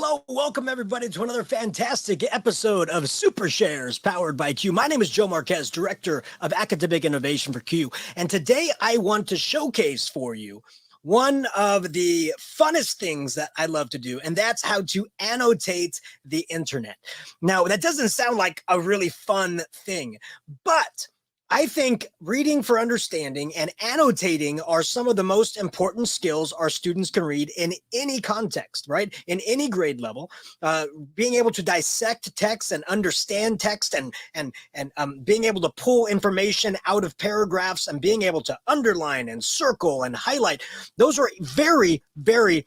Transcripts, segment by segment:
Hello, welcome everybody to another fantastic episode of Super Shares powered by Q. My name is Joe Marquez, Director of Academic Innovation for Q. And today I want to showcase for you one of the funnest things that I love to do, and that's how to annotate the internet. Now, that doesn't sound like a really fun thing, but I think reading for understanding and annotating are some of the most important skills our students can read in any context, right? In any grade level, being able to dissect text and understand text and being able to pull information out of paragraphs and being able to underline and circle and highlight. Those are very, very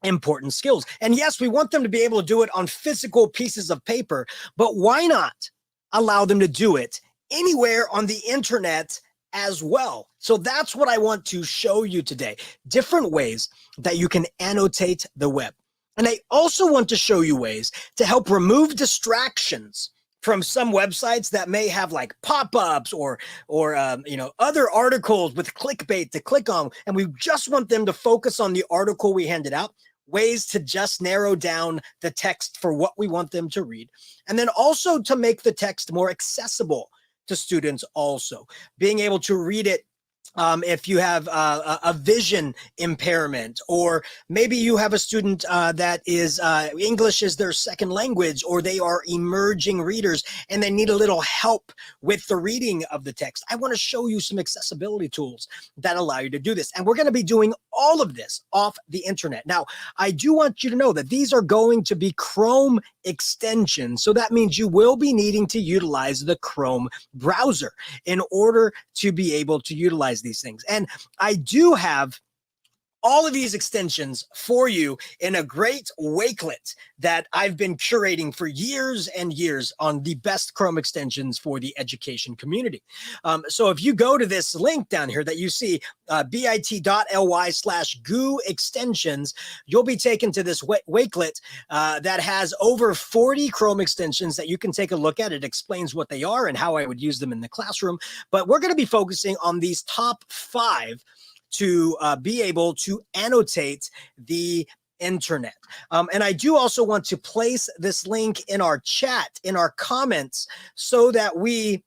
important skills. And yes, we want them to be able to do it on physical pieces of paper, but why not allow them to do it anywhere on the internet as well? So that's what I want to show you today. Different ways that you can annotate the web. And I also want to show you ways to help remove distractions from some websites that may have like pop-ups or other articles with clickbait to click on. And we just want them to focus on the article we handed out. Ways to just narrow down the text for what we want them to read. And then also to make the text more accessible to students also. Being able to read it if you have a vision impairment, or maybe you have a student that is English is their second language, or they are emerging readers and they need a little help with the reading of the text. I want to show you some accessibility tools that allow you to do this. And we're going to be doing all of this off the internet. Now, I do want you to know that these are going to be Chrome extensions. So that means you will be needing to utilize the Chrome browser in order to be able to utilize these things. And I do have all of these extensions for you in a great wakelet that I've been curating for years and years on the best Chrome extensions for the education community. So if you go to this link down here that you see, bit.ly/goo extensions, you'll be taken to this wakelet that has over 40 Chrome extensions that you can take a look at. It explains what they are and how I would use them in the classroom. But we're going to be focusing on these top 5 to be able to annotate the internet. And I do also want to place this link in our chat, in our comments, so that we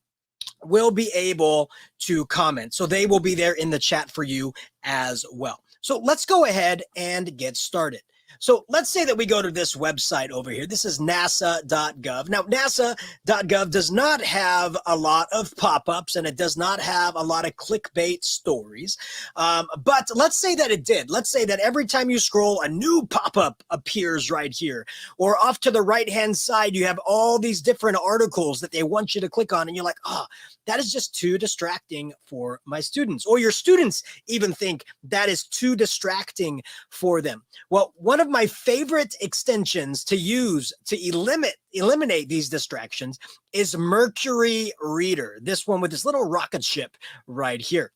will be able to comment. So they will be there in the chat for you as well. So let's go ahead and get started. So let's say that we go to this website over here. This is nasa.gov. Now, nasa.gov does not have a lot of pop-ups and it does not have a lot of clickbait stories. But let's say that it did. Let's say that every time you scroll, a new pop-up appears right here. Or off to the right-hand side, you have all these different articles that they want you to click on. And you're like, oh, that is just too distracting for my students. Or your students even think that is too distracting for them. Well, one of my favorite extensions to use to eliminate these distractions is Mercury Reader. This one with this little rocket ship right here.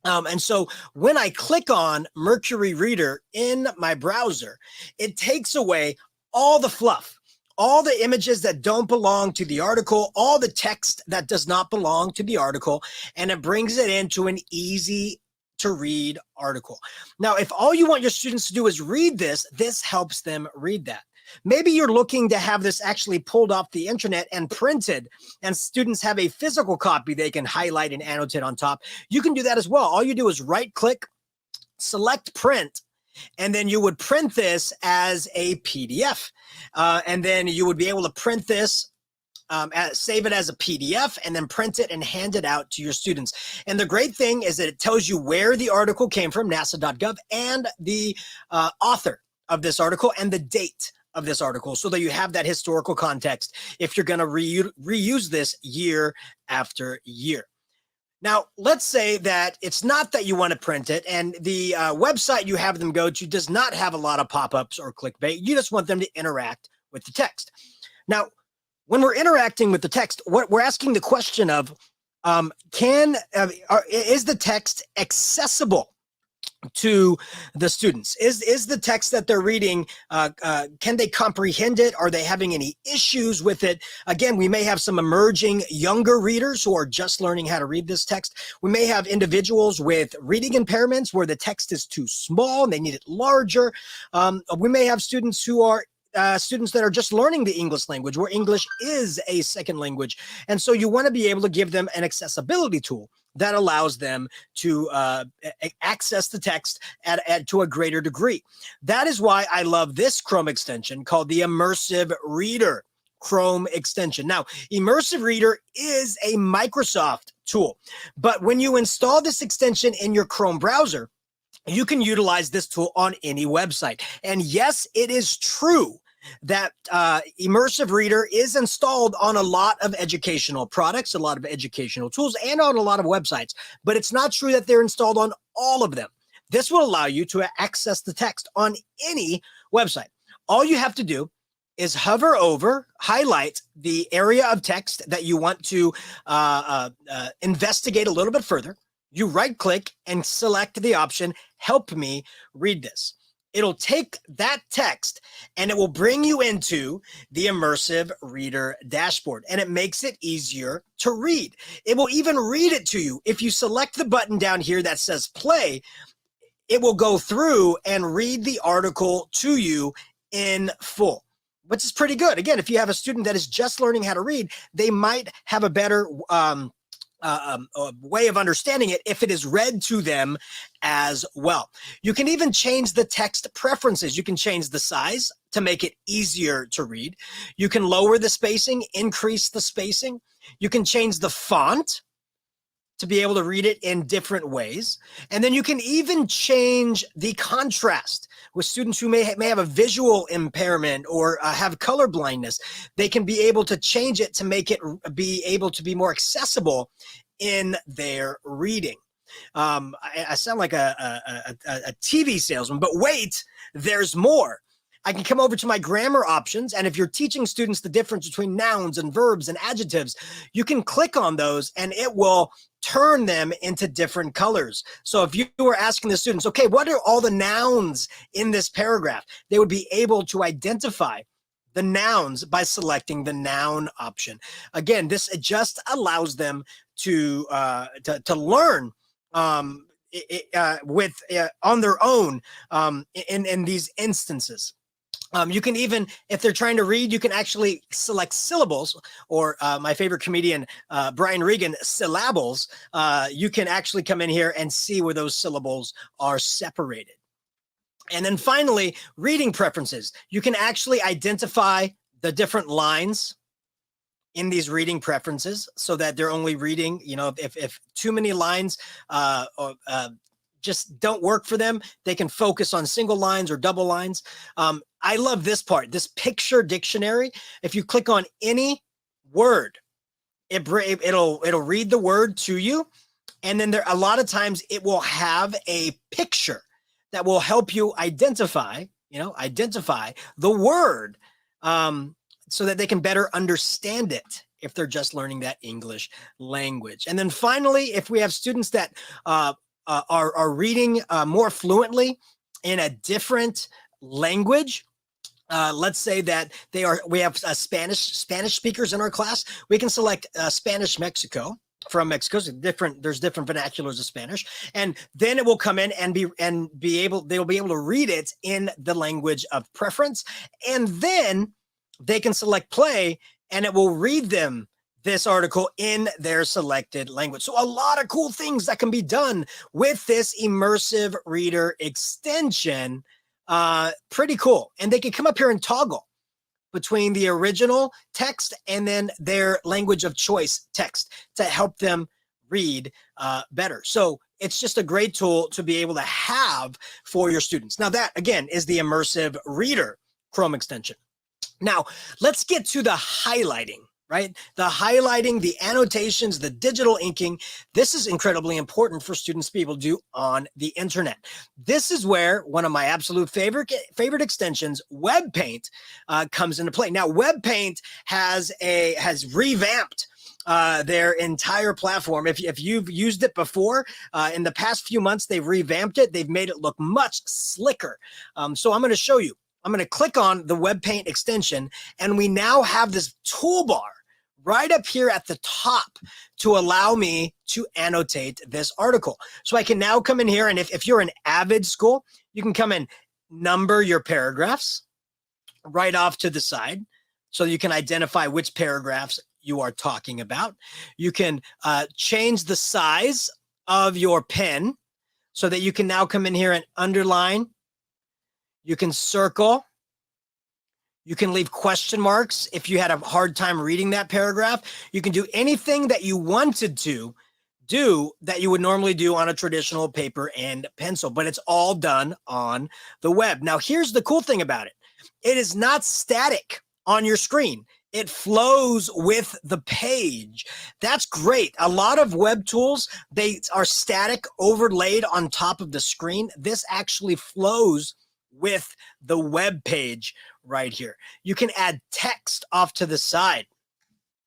And so when I click on Mercury Reader in my browser, it takes away all the fluff, all the images that don't belong to the article, all the text that does not belong to the article, and it brings it into an easy to read article. Now, if all you want your students to do is read this, this helps them read that. Maybe you're looking to have this actually pulled off the internet and printed, and students have a physical copy they can highlight and annotate on top. You can do that as well. All you do is right click, select print, and then you would print this as a PDF. And then you would be able to print this, save it as a PDF, and then print it and hand it out to your students. And the great thing is that it tells you where the article came from, nasa.gov, and the author of this article and the date of this article, so that you have that historical context if you're going to reuse this year after year. Now, let's say that it's not that you want to print it, and the website you have them go to does not have a lot of pop-ups or clickbait. You just want them to interact with the text. Now, when we're interacting with the text, we're asking the question of, is the text accessible to the students? Is the text that they're reading, can they comprehend it? Are they having any issues with it? Again, we may have some emerging younger readers who are just learning how to read this text. We may have individuals with reading impairments where the text is too small and they need it larger. We may have students who are students that are just learning the English language, where English is a second language. And so you want to be able to give them an accessibility tool that allows them to access the text to a greater degree. That is why I love this Chrome extension called the Immersive Reader Chrome extension. Now, Immersive Reader is a Microsoft tool, but when you install this extension in your Chrome browser, you can utilize this tool on any website. And yes, it is true that Immersive Reader is installed on a lot of educational products, a lot of educational tools, and on a lot of websites, but it's not true that they're installed on all of them. This will allow you to access the text on any website. All you have to do is hover over, highlight the area of text that you want to investigate a little bit further. You right-click and select the option, Help Me Read This. It'll take that text and it will bring you into the Immersive Reader dashboard, and it makes it easier to read. It will even read it to you. If you select the button down here that says play, it will go through and read the article to you in full, which is pretty good. Again, if you have a student that is just learning how to read, they might have a better way of understanding it if it is read to them as well. You can even change the text preferences. You can change the size to make it easier to read. You can lower the spacing, increase the spacing. You can change the font to be able to read it in different ways. And then you can even change the contrast with students who may have a visual impairment or have color blindness. They can be able to change it to make it be able to be more accessible in their reading. I sound like a TV salesman, but wait, there's more. I can come over to my grammar options, and if you're teaching students the difference between nouns and verbs and adjectives, you can click on those and it will turn them into different colors. So if you were asking the students, okay, what are all the nouns in this paragraph? They would be able to identify the nouns by selecting the noun option. Again, this just allows them to learn on their own in these instances. You can even, if they're trying to read, you can actually select syllables, or my favorite comedian, Brian Regan, syllables. You can actually come in here and see where those syllables are separated. And then finally, reading preferences. You can actually identify the different lines in these reading preferences so that they're only reading, if too many lines just don't work for them, they can focus on single lines or double lines. I love this part, this picture dictionary. If you click on any word, it'll read the word to you. And then a lot of times it will have a picture that will help you identify the word so that they can better understand it if they're just learning that English language. And then finally, if we have students that are reading more fluently in a different language, let's say that we have Spanish speakers in our class, we can select Spanish Mexico. From Mexico, there's different vernaculars of Spanish, and then it will come in and they'll be able to read it in the language of preference, and then they can select play, and it will read them this article in their selected language. So a lot of cool things that can be done with this Immersive Reader extension. Pretty cool, and they can come up here and toggle between the original text and then their language of choice text to help them read better. So it's just a great tool to be able to have for your students. Now that, again, is the Immersive Reader Chrome extension. Now, let's get to the highlighting, right? The highlighting, the annotations, the digital inking. This is incredibly important for students to be able to do on the internet. This is where one of my absolute favorite extensions, WebPaint, comes into play. Now, WebPaint has revamped their entire platform. If you've used it before, in the past few months, they've revamped it. They've made it look much slicker. So I'm going to show you. I'm going to click on the WebPaint extension, and we now have this toolbar right up here at the top to allow me to annotate this article. So I can now come in here, and if you're an Avid school, you can come and number your paragraphs, right off to the side so you can identify which paragraphs you are talking about. You can change the size of your pen so that you can now come in here and underline. You can circle. You can leave question marks if you had a hard time reading that paragraph. You can do anything that you wanted to do that you would normally do on a traditional paper and pencil, but it's all done on the web. Now, here's the cool thing about it. It is not static on your screen. It flows with the page. That's great. A lot of web tools, they are static, overlaid on top of the screen. This actually flows with the web page right here. You can add text off to the side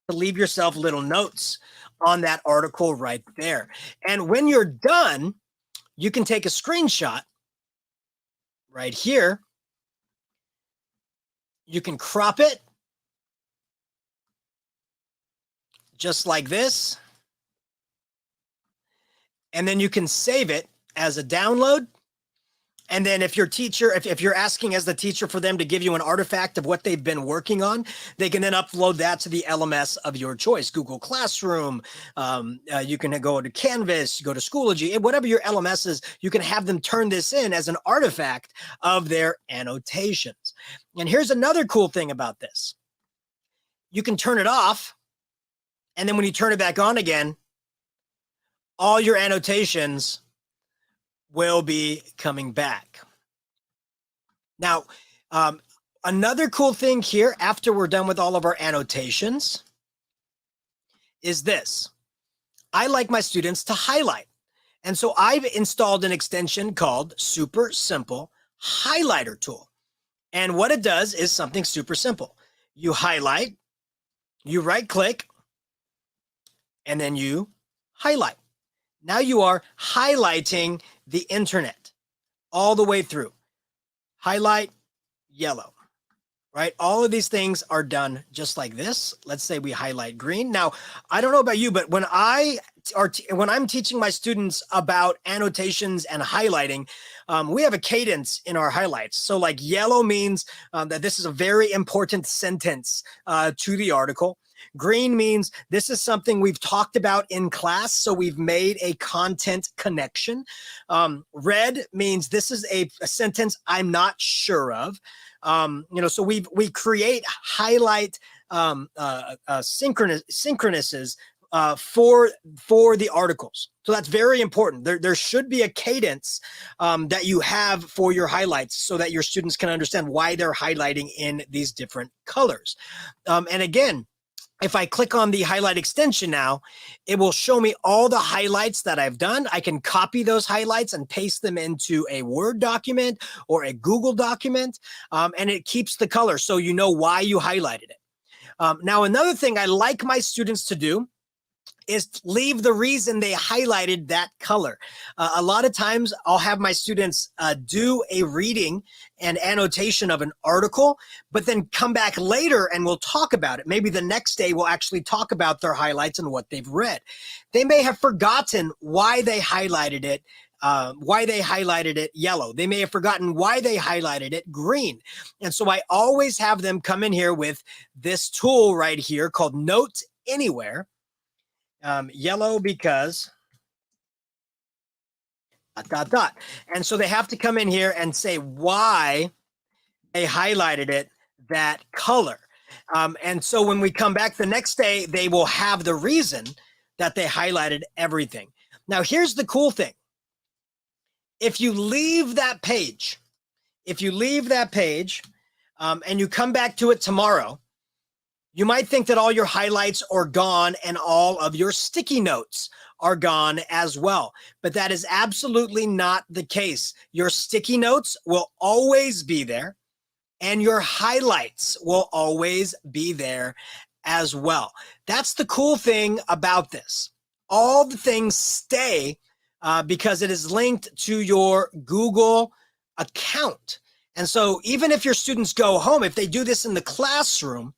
to leave yourself little notes on that article right there. And when you're done, you can take a screenshot right here. You can crop it just like this. And then you can save it as a download. And then if your teacher, if you're asking as the teacher for them to give you an artifact of what they've been working on, they can then upload that to the LMS of your choice, Google Classroom. You can go to Canvas, go to Schoology, whatever your LMS is, you can have them turn this in as an artifact of their annotations. And here's another cool thing about this. You can turn it off, and then when you turn it back on again, all your annotations will be coming back. Now, another cool thing here after we're done with all of our annotations is this. I like my students to highlight. And so I've installed an extension called Super Simple Highlighter Tool. And what it does is something super simple. You highlight, you right click, and then you highlight. Now you are highlighting the internet all the way through. Highlight, yellow, right? All of these things are done just like this. Let's say we highlight green. Now, I don't know about you, but when I'm teaching my students about annotations and highlighting, we have a cadence in our highlights. So like yellow means that this is a very important sentence to the article. Green means this is something we've talked about in class, so we've made a content connection. Red means this is a sentence I'm not sure of. So we create highlight synchronuses for the articles. So that's very important. There should be a cadence that you have for your highlights so that your students can understand why they're highlighting in these different colors. And again, if I click on the highlight extension now, it will show me all the highlights that I've done. I can copy those highlights and paste them into a Word document or a Google document, and it keeps the color so you know why you highlighted it. Now, another thing I like my students to do is leave the reason they highlighted that color. A lot of times I'll have my students do a reading and annotation of an article, but then come back later and we'll talk about it. Maybe the next day we'll actually talk about their highlights and what they've read. They may have forgotten why they highlighted it, yellow. They may have forgotten why they highlighted it green. And so I always have them come in here with this tool right here called Note Anywhere. Yellow because ... And so they have to come in here and say why they highlighted it that color. And so when we come back the next day, they will have the reason that they highlighted everything. Now, here's the cool thing. If you leave that page, and you come back to it tomorrow, you might think that all your highlights are gone and all of your sticky notes are gone as well. But that is absolutely not the case. Your sticky notes will always be there, and your highlights will always be there as well. That's the cool thing about this. All the things stay because it is linked to your Google account. And so even if your students go home, if they do this in the classroom,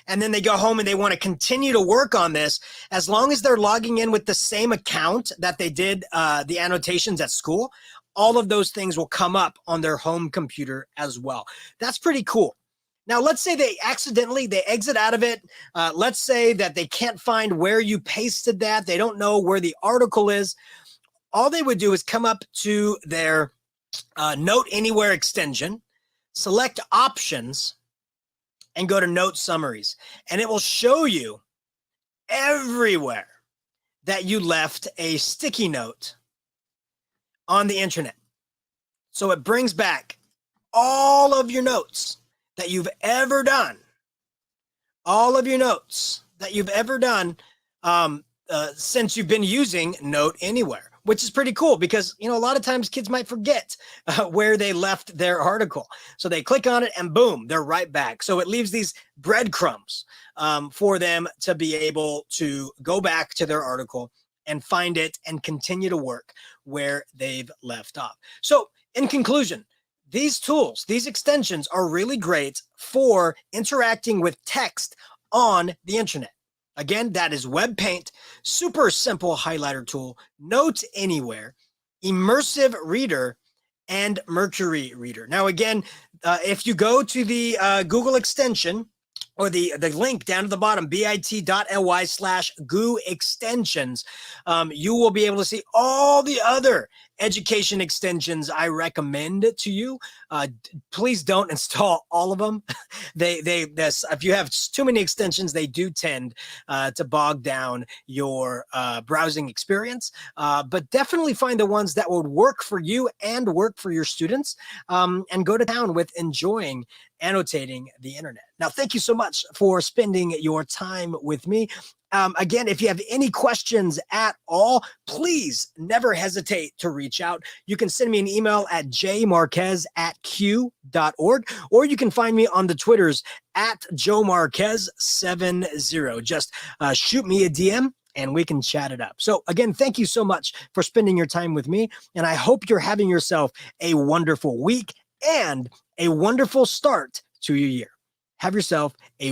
and then they go home and they want to continue to work on this, as long as they're logging in with the same account that they did the annotations at school, all of those things will come up on their home computer as well. That's pretty cool. Now, let's say they exit out of it. Let's say that they can't find where you pasted that. They don't know where the article is. All they would do is come up to their Note Anywhere extension, select Options, and go to Note Summaries. And it will show you everywhere that you left a sticky note on the internet. So it brings back all of your notes that you've ever done, all of your notes that you've ever done since you've been using Note Anywhere, which is pretty cool because, a lot of times kids might forget where they left their article. So they click on it and boom, they're right back. So it leaves these breadcrumbs for them to be able to go back to their article and find it and continue to work where they've left off. So in conclusion, these tools, these extensions are really great for interacting with text on the internet. Again, that is WebPaint, super simple highlighter tool, Note Anywhere, Immersive Reader, and Mercury Reader. Now, again, if you go to the Google extension or the link down at the bottom, bit.ly/goo extensions, you will be able to see all the other education extensions I recommend to you. Please don't install all of them. If you have too many extensions, they do tend to bog down your browsing experience. But definitely find the ones that would work for you and work for your students, and go to town with enjoying annotating the internet. Now, thank you so much for spending your time with me. Again, if you have any questions at all, please never hesitate to reach out. You can send me an email at jmarquez@q.org, or you can find me on the Twitters at joemarquez70. Just shoot me a DM and we can chat it up. So again, thank you so much for spending your time with me. And I hope you're having yourself a wonderful week and a wonderful start to your year. Have yourself a